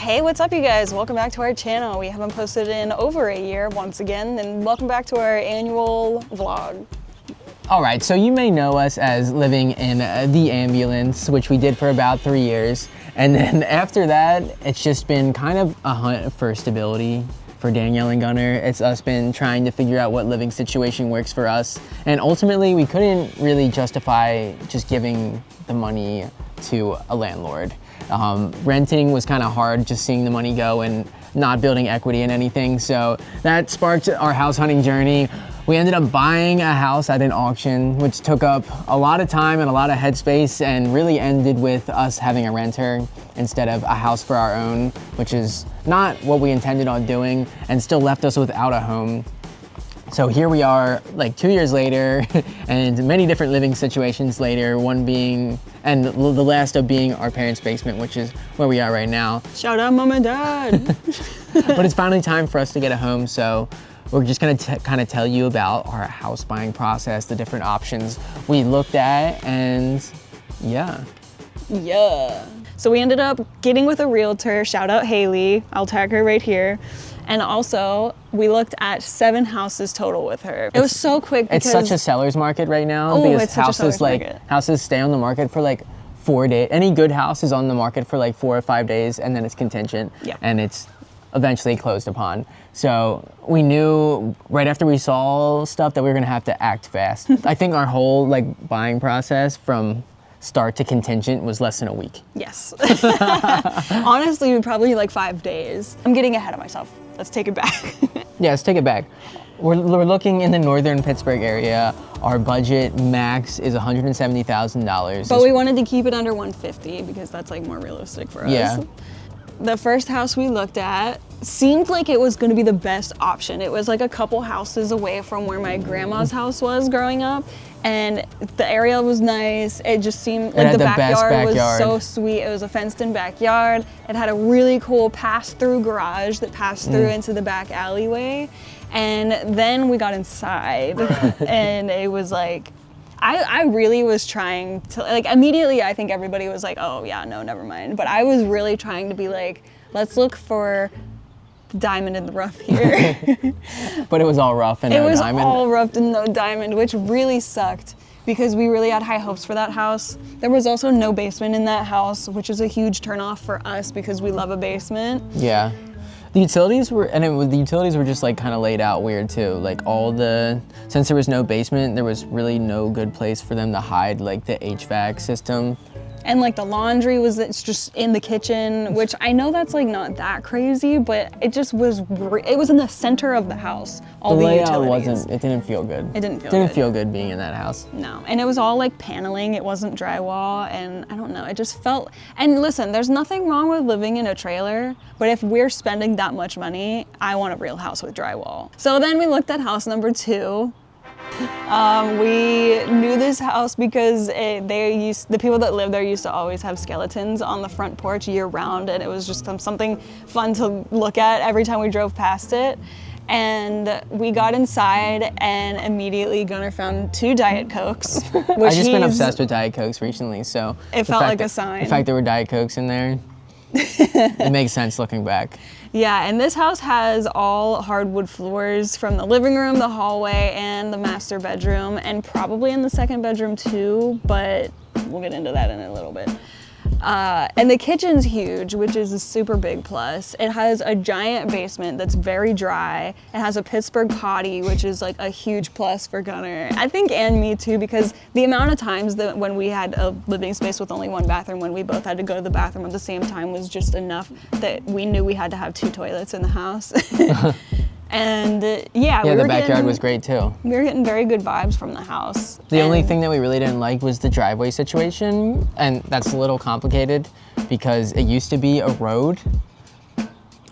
Hey, what's up you guys? Welcome back to our channel. We haven't posted in over a year once again, and welcome back to our annual vlog. All right, so you may know us as living in the ambulance, which we did for about 3 years. And then after that, it's just been kind of a hunt for stability for Danielle and Gunnar. It's us been trying to figure out what living situation works for us. And ultimately, we couldn't really justify just giving the money to a landlord. Renting was kind of hard, just seeing the money go and not building equity in anything. So that sparked our house hunting journey. We ended up buying a house at an auction, which took up a lot of time and a lot of headspace, and really ended with us having a renter instead of a house for our own, which is not what we intended on doing, and still left us without a home. So here we are, like 2 years later, and many different living situations later, one being, and the last of being our parents' basement, which is where we are right now. Shout out mom and dad. But it's finally time for us to get a home, so we're just gonna kind of tell you about our house buying process, the different options we looked at, and yeah. Yeah. So we ended up getting with a realtor, shout out Haley, I'll tag her right here. And also, we looked at 7 houses total with her. It was so quick because— It's such a seller's market right now, Oh, because it's such a seller's market. houses stay on the market for like 4 days. Any good house is on the market for like 4 or 5 days, and then it's contingent, Yeah. and it's eventually closed upon. So we knew right after we saw stuff that we were gonna have to act fast. I think our whole like buying process from start to contingent was less than a week. Yes. Honestly, probably like 5 days. I'm getting ahead of myself. Let's take it back. Yeah, let's take it back. We're looking in the northern Pittsburgh area. Our budget max is $170,000. But we wanted to keep it under 150 because that's like more realistic for us. Yeah. The first house we looked at seemed like it was going to be the best option. It was like a couple houses away from where my grandma's house was growing up, and the area was nice. It just seemed like the backyard was so sweet. It was a fenced-in backyard. It had a really cool pass-through garage that passed through into the back alleyway. And then we got inside, and it was like, I really was trying to, like, immediately I think everybody was like, oh yeah, no, never mind. But I was really trying to be like, let's look for the diamond in the rough here. But it was all rough and no diamond. It was all rough and no diamond, which really sucked because we really had high hopes for that house. There was also no basement in that house, which is a huge turnoff for us because we love a basement. Yeah. The utilities were, the utilities were just like kind of laid out weird too. Like since there was no basement, there was really no good place for them to hide like the HVAC system. And like the laundry it's just in the kitchen, which I know that's like not that crazy, but it just was, it was in the center of the house. All the utilities. It didn't feel good. It didn't feel good being in that house. No, and it was all like paneling, it wasn't drywall, and I don't know, it just felt, and listen, there's nothing wrong with living in a trailer, but if we're spending that much money, I want a real house with drywall. So then we looked at house number 2. We knew this house because the people that lived there used to always have skeletons on the front porch year round, and it was just something fun to look at every time we drove past it. And we got inside, and immediately Gunnar found 2 Diet Cokes. I've just been obsessed with Diet Cokes recently, so it felt like a sign. The fact there were Diet Cokes in there, it makes sense looking back. Yeah, and this house has all hardwood floors from the living room, the hallway, and the master bedroom, and probably in the second bedroom too, but we'll get into that in a little bit. And the kitchen's huge, which is a super big plus. It has a giant basement that's very dry. It has a Pittsburgh potty, which is like a huge plus for Gunnar. I think, and me too, because the amount of times that when we had a living space with only 1 bathroom, when we both had to go to the bathroom at the same time, was just enough that we knew we had to have 2 toilets in the house. And yeah, the backyard was great too. We were getting very good vibes from the house. The only thing that we really didn't like was the driveway situation, and that's a little complicated because it used to be a road.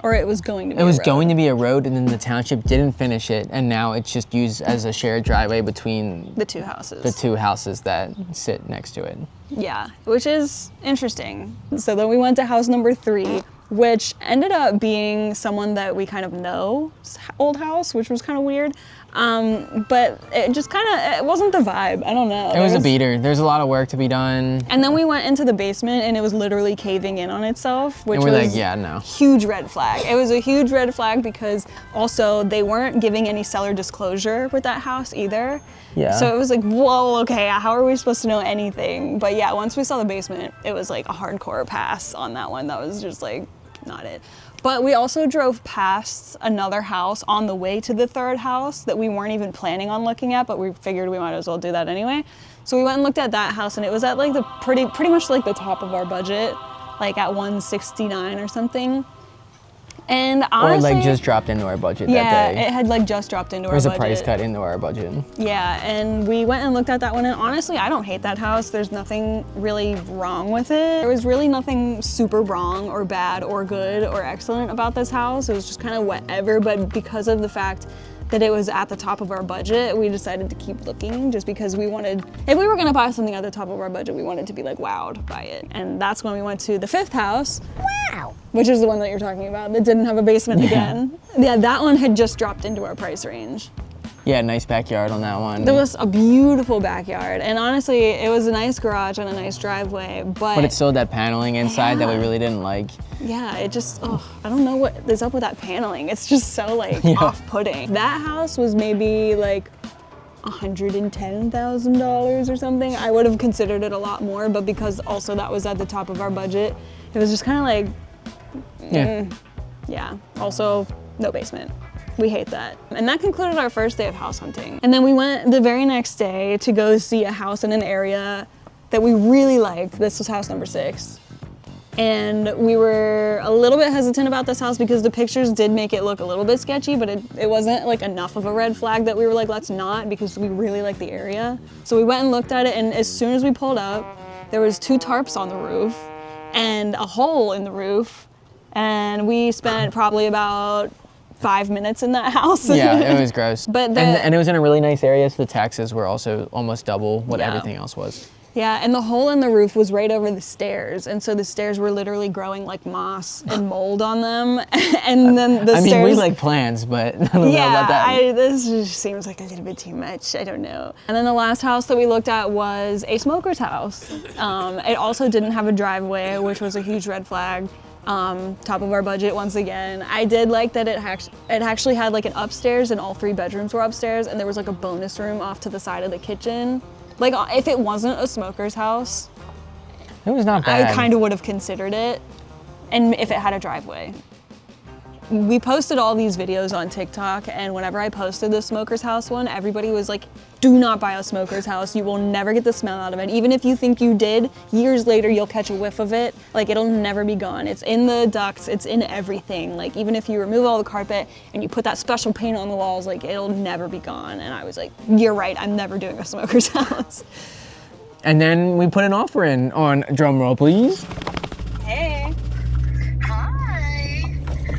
Or it was going to be a road. It was going to be a road, and then the township didn't finish it, and now it's just used as a shared driveway between the 2 houses. The 2 houses that sit next to it. Yeah, which is interesting. So then we went to house number 3. which ended up being someone that we kind of know's old house, which was kind of weird. But it just it wasn't the vibe. I don't know. It was a beater. There's a lot of work to be done. And then we went into the basement and it was literally caving in on itself, which and we're was like, yeah, no. Huge red flag. It was a huge red flag because also they weren't giving any seller disclosure with that house either. Yeah. So it was like, whoa, okay, how are we supposed to know anything? But yeah, once we saw the basement, it was like a hardcore pass on that one. That was just like not it. But we also drove past another house on the way to the third house that we weren't even planning on looking at, but we figured we might as well do that anyway. So we went and looked at that house, and it was at like the pretty much like the top of our budget, like at 169 or something. And honestly, or like just dropped into our budget yeah, that day. It had like just dropped into our budget. budget. There was a price cut into our budget. Yeah, and we went and looked at that one, and honestly, I don't hate that house. There's nothing really wrong with it. There was really nothing super wrong or bad or good or excellent about this house. It was just kind of whatever, but because of the fact that it was at the top of our budget, we decided to keep looking just because we wanted, if we were gonna buy something at the top of our budget, we wanted to be like wowed by it. And that's when we went to the fifth house. Wow. Which is the one that you're talking about that didn't have a basement again. Yeah, that one had just dropped into our price range. Yeah, nice backyard on that one. There was a beautiful backyard, and honestly, it was a nice garage and a nice driveway, but it still had that paneling inside that we really didn't like. Yeah, it just, I don't know what is up with that paneling. It's just so like off-putting. That house was maybe like $110,000 or something. I would have considered it a lot more, but because also that was at the top of our budget, it was just kind of like, yeah. Also, no basement. We hate that. And that concluded our first day of house hunting. And then we went the very next day to go see a house in an area that we really liked. This was house number 6. And we were a little bit hesitant about this house because the pictures did make it look a little bit sketchy, but it wasn't like enough of a red flag that we were like, let's not, because we really like the area. So we went and looked at it, and as soon as we pulled up, there was 2 tarps on the roof and a hole in the roof. And we spent probably about 5 minutes in that house. Yeah, it was gross. But and it was in a really nice area, so the taxes were also almost double what everything else was. Yeah, and the hole in the roof was right over the stairs, and so the stairs were literally growing like moss and mold on them. And then the stairs. I mean, we like plants, but I don't know about that. This just seems like a little bit too much. I don't know. And then the last house that we looked at was a smoker's house. It also didn't have a driveway, which was a huge red flag. Top of our budget once again. I did like that it actually had like an upstairs, and all 3 bedrooms were upstairs, and there was like a bonus room off to the side of the kitchen. Like if it wasn't a smoker's house, it was not bad. I kind of would have considered it, and if it had a driveway. We posted all these videos on TikTok, and whenever I posted the smoker's house one, everybody was like, do not buy a smoker's house. You will never get the smell out of it. Even if you think you did, years later you'll catch a whiff of it. Like it'll never be gone. It's in the ducts, it's in everything. Like even if you remove all the carpet and you put that special paint on the walls, like it'll never be gone. And I was like, you're right, I'm never doing a smoker's house. And then we put an offer in on, drum roll please. Hey.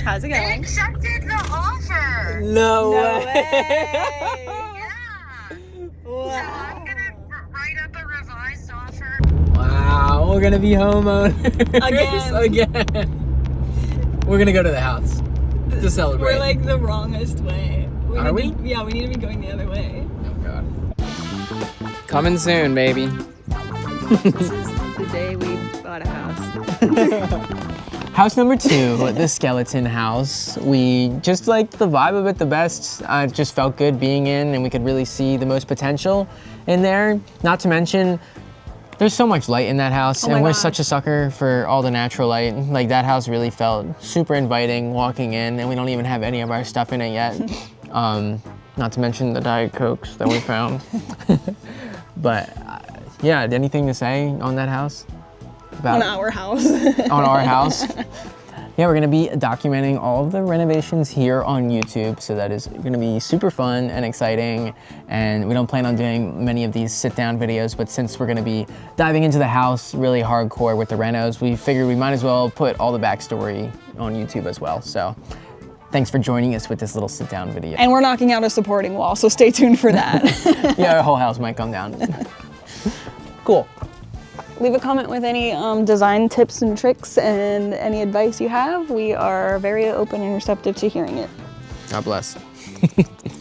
How's it going? They accepted the offer. No way. Yeah. Wow. So I'm gonna write up a revised offer. Wow, we're gonna be homeowners again. We're gonna go to the house to celebrate. We're like the wrongest way. Are we? Yeah, we need to be going the other way. Oh God. Coming soon, baby. This is the day we bought a house. House number 2, the skeleton house. We just liked the vibe of it the best. It just felt good being in, and we could really see the most potential in there. Not to mention, there's so much light in that house, and we're such a sucker for all the natural light. Like that house really felt super inviting walking in, and we don't even have any of our stuff in it yet. Not to mention the Diet Cokes that we found. But yeah, anything to say on that house? On our house. On our house. Yeah, we're gonna be documenting all of the renovations here on YouTube, so that is gonna be super fun and exciting. And we don't plan on doing many of these sit-down videos, but since we're gonna be diving into the house really hardcore with the renos, we figured we might as well put all the backstory on YouTube as well. So thanks for joining us with this little sit-down video. And we're knocking out a supporting wall, so stay tuned for that. Yeah, our whole house might come down. Cool. Leave a comment with any design tips and tricks and any advice you have. We are very open and receptive to hearing it. God bless.